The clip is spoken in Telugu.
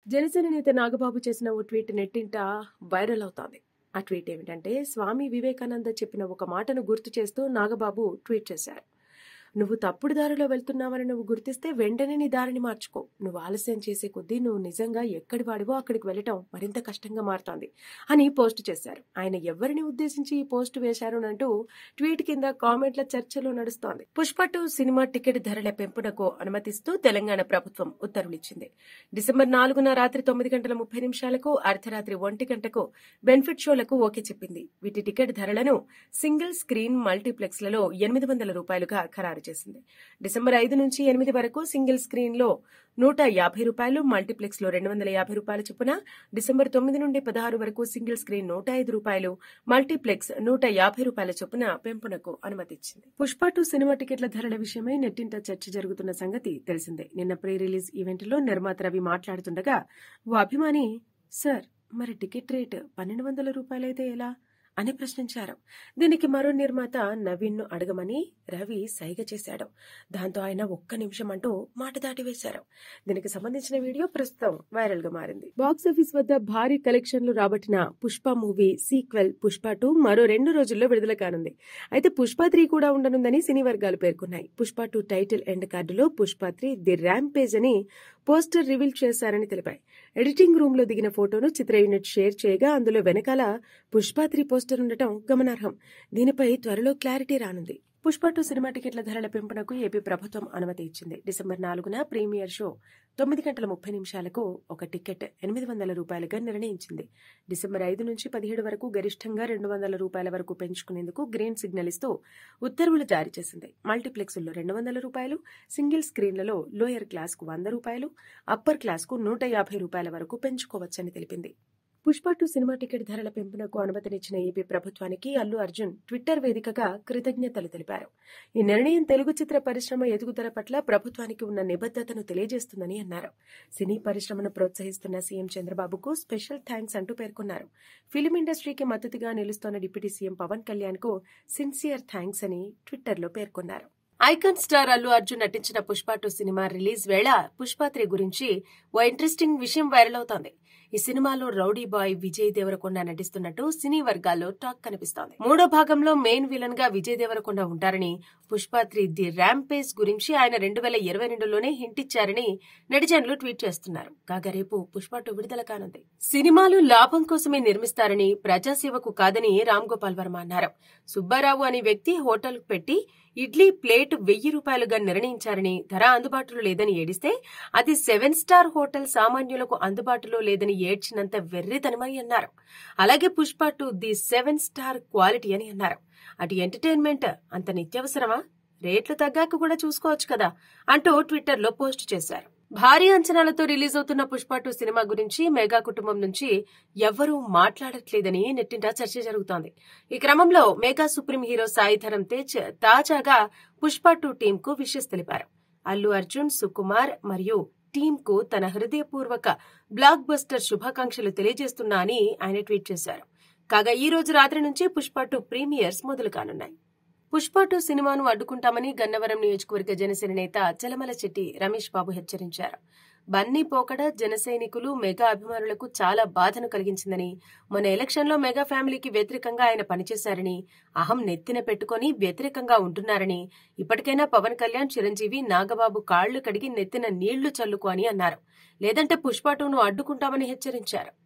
జనసేన నేత నాగబాబు చేసిన ఓ ట్వీట్ నెట్టింట వైరల్ అవుతోంది. ఆ ట్వీట్ ఏమిటంటే, స్వామి వివేకానంద చెప్పిన ఒక మాటను గుర్తు చేస్తూ నాగబాబు ట్వీట్ చేశారు. నువ్వు తప్పుడు దారిలో వెళ్తున్నావని నువ్వు గుర్తిస్తే వెంటనే నీ దారిని మార్చుకో. నువ్వు ఆలస్యం చేసే కొద్దీ నువ్వు నిజంగా ఎక్కడి వాడివో అక్కడికి వెళ్ళటం మరింత కష్టంగా మారుతోంది అని పోస్ట్ చేశారు. ఆయన ఎవరిని ఉద్దేశించి ఈ పోస్ట్ వేశారు అంటూ ట్వీట్ కింద కామెంట్ల చర్చలు నడుస్తోంది. పుష్ప 2 సినిమా టికెట్ ధరల పెంపునకు అనుమతిస్తూ తెలంగాణ ప్రభుత్వం ఉత్తర్వులిచ్చింది. డిసెంబర్ 4న రాత్రి 9:30 అర్ధరాత్రి 1 గంటకు బెనిఫిట్ షోలకు ఓకే చెప్పింది. వీటి టికెట్ ధరలను సింగిల్ స్క్రీన్ మల్టీప్లెక్స్లలో ₹800గా ఖరారు చేసింది. డిసెంబర్ 5 నుంచి 8 వరకు సింగిల్ స్క్రీన్ లో ₹150, మల్టీప్లెక్స్ లో ₹250 చొప్పున, డిసెంబర్ 9 నుండి 16 వరకు సింగిల్ స్క్రీన్ ₹105, మల్టీప్లెక్స్ ₹150 చొప్పున పెంపునకు అనుమతిచ్చింది. పుష్ప 2 సినిమా టికెట్ల ధరల విషయమై నెట్టింట చర్చ జరుగుతున్న సంగతి తెలిసిందే. నిన్న ప్రీ రిలీజ్ ఈవెంట్ లో నిర్మాత రవి మాట్లాడుతుండగా ఓ అభిమాని, సార్ మరి టికెట్ రేట్ ₹1200 అయితే ఎలా అని ప్రశ్నించారు. దీనికి మరో నిర్మాత నవీన్ ను అడగమని రవి సైగ చేశాడు. దాంతో ఆయన ఒక్క నిమిషం అంటూ మాట దాటివేశారు. దీనికి సంబంధించిన వీడియో ప్రస్తుతం వైరల్ గా మారింది. బాక్సాఫీస్ వద్ద భారీ కలెక్షన్లు రాబట్టిన పుష్ప మూవీ సీక్వెల్ పుష్ప 2 మరో 2 రోజుల్లో విడుదల కానుంది. అయితే పుష్ప 3 కూడా ఉండనుందని సినీ వర్గాలు పేర్కొన్నాయి. పుష్ప 2 టైటిల్ ఎండ్ కార్డులో పుష్ప 3 ది ర్యాంపేజ్ అని పోస్టర్ రివీల్ చేశారని తెలిపాయి. ఎడిటింగ్ రూమ్ లో దిగిన ఫోటోను చిత్ర యూనిట్ షేర్ చేయగా అందులో వెనకాల పుష్ప 3 పోస్టర్ ఉండటం గమనార్హం. దీనిపై త్వరలో క్లారిటీ రానుంది. పుష్ప 2 సినిమా టికెట్ల ధరల పెంపునకు ఏపీ ప్రభుత్వం అనుమతి ఇచ్చింది. డిసెంబర్ 4న ప్రీమియర్ షో 9:30 ఒక టికెట్ ₹800గా నిర్ణయించింది. డిసెంబర్ 5 నుంచి 17 వరకు గరిష్టంగా ₹200 వరకు పెంచుకునేందుకు గ్రీన్ సిగ్నల్ ఇస్తూ ఉత్తర్వులు జారీ చేసింది. మల్టీప్లెక్స్లో ₹200, సింగిల్ స్క్రీన్లలో లోయర్ క్లాస్ కు ₹100, అప్పర్ క్లాస్ కు ₹150 వరకు పెంచుకోవచ్చని తెలిపింది. పుష్ప 2 సినిమా టికెట్ ధరల పెంపునకు అనుమతినిచ్చిన ఏపీ ప్రభుత్వానికి అల్లు అర్జున్ ట్విట్టర్ వేదికగా కృతజ్ఞతలు తెలిపారు. ఈ నిర్ణయం తెలుగు చిత్ర పరిశ్రమ ఎదుగుదల పట్ల ప్రభుత్వానికి ఉన్న నిబద్ధతను తెలియజేస్తుందని అన్నారు. సినీ పరిశ్రమను ప్రోత్సహిస్తున్న సీఎం చంద్రబాబుకు స్పెషల్ థ్యాంక్స్ అంటూ పేర్కొన్నారు. ఫిలిం ఇండస్ట్రీకి మద్దతుగా నిలుస్తోన్న డిప్యూటీ సీఎం పవన్ కళ్యాణ్ కు సిన్సియర్ థ్యాంక్స్ అని ట్విట్టర్లో పేర్కొన్నారు. ఐకాన్ స్టార్ అల్లు అర్జున్ నటించిన పుష్ప 2 సినిమా రిలీజ్ వేళ పుష్ప 3 గురించి ఓ ఇంట్రెస్టింగ్ విషయం వైరల్ అవుతోంది. ఈ సినిమాలో రౌడీ బాయ్ విజయ్ దేవరకొండ నటిస్తున్నట్టు సినీ వర్గాల్లో టాక్ కనిపిస్తోంది. 3వ భాగంలో మెయిన్ విలన్ గా విజయ్ దేవరకొండ ఉంటారని, పుష్ప 3 ది ర్యాంపేజ్ గురించి ఆయన 2022లోనే హింట్ ఇచ్చారని నెటిజన్లు ట్వీట్ చేస్తున్నారు. కాగా రేపు పుష్ప 2 విడుదల కానుంది. సినిమాలు లాభం కోసమే నిర్మిస్తారని, ప్రజాసేవకు కాదని రామ్ గోపాల్ వర్మ అన్నారు. సుబ్బారావు అనే వ్యక్తి హోటల్ పెట్టి ఇడ్లీ ప్లేట్ ₹1000గా నిర్ణయించారని, ధర అందుబాటులో లేదని ఏడిస్తే అది 7 స్టార్ హోటల్ సామాన్యులకు అందుబాటులో లేదని ఏడ్చినంత వెర్రితనమని అన్నారు. అలాగే పుష్ప 2 ది 7 స్టార్ క్వాలిటీ అని అన్నారు. అటు ఎంటర్టైన్మెంట్ అంత నిత్యవసరమా? రేట్లు తగ్గాక కూడా చూసుకోవచ్చు కదా అంటూ ట్విట్టర్లో పోస్ట్ చేశారు. భారీ అంచనాలతో రిలీజ్ అవుతున్న పుష్ప 2 సినిమా గురించి మెగా కుటుంబం నుంచి ఎవ్వరూ మాట్లాడట్లేదని నెట్టింట చర్చ జరుగుతోంది. ఈ క్రమంలో mega supreme hero Sai Dharam Tej తాజాగా పుష్ప 2 టీమ్ కు విషెస్ తెలిపారు. అల్లు అర్జున్, సుకుమార్ మరియు టీమ్ కు తన హృదయపూర్వక బ్లాక్ బస్టర్ శుభాకాంక్షలు తెలియజేస్తున్నా అని ఆయన ట్వీట్ చేశారు. కాగా ఈ రోజు రాత్రి నుంచి పుష్ప 2 ప్రీమియర్స్ మొదలు కానున్నాయి. పుష్ప 2 సినిమాను అడ్డుకుంటామని గన్నవరం నియోజకవర్గ జనసేన నేత చలమల చెట్టి రమేష్ బాబు హెచ్చరించారు. బన్నీ పోకడ జనసైనికులు, మెగా అభిమానులకు చాలా బాధను కలిగించిందని, మొన్న ఎలక్షన్లో మెగా ఫ్యామిలీకి వ్యతిరేకంగా ఆయన పనిచేశారని, అహం నెత్తిన పెట్టుకుని వ్యతిరేకంగా ఉంటున్నారని, ఇప్పటికైనా పవన్ కళ్యాణ్, చిరంజీవి, నాగబాబు కాళ్లు కడిగి నెత్తిన నీళ్లు చల్లుకో అని అన్నారు. లేదంటే పుష్ప 2ను అడ్డుకుంటామని హెచ్చరించారు.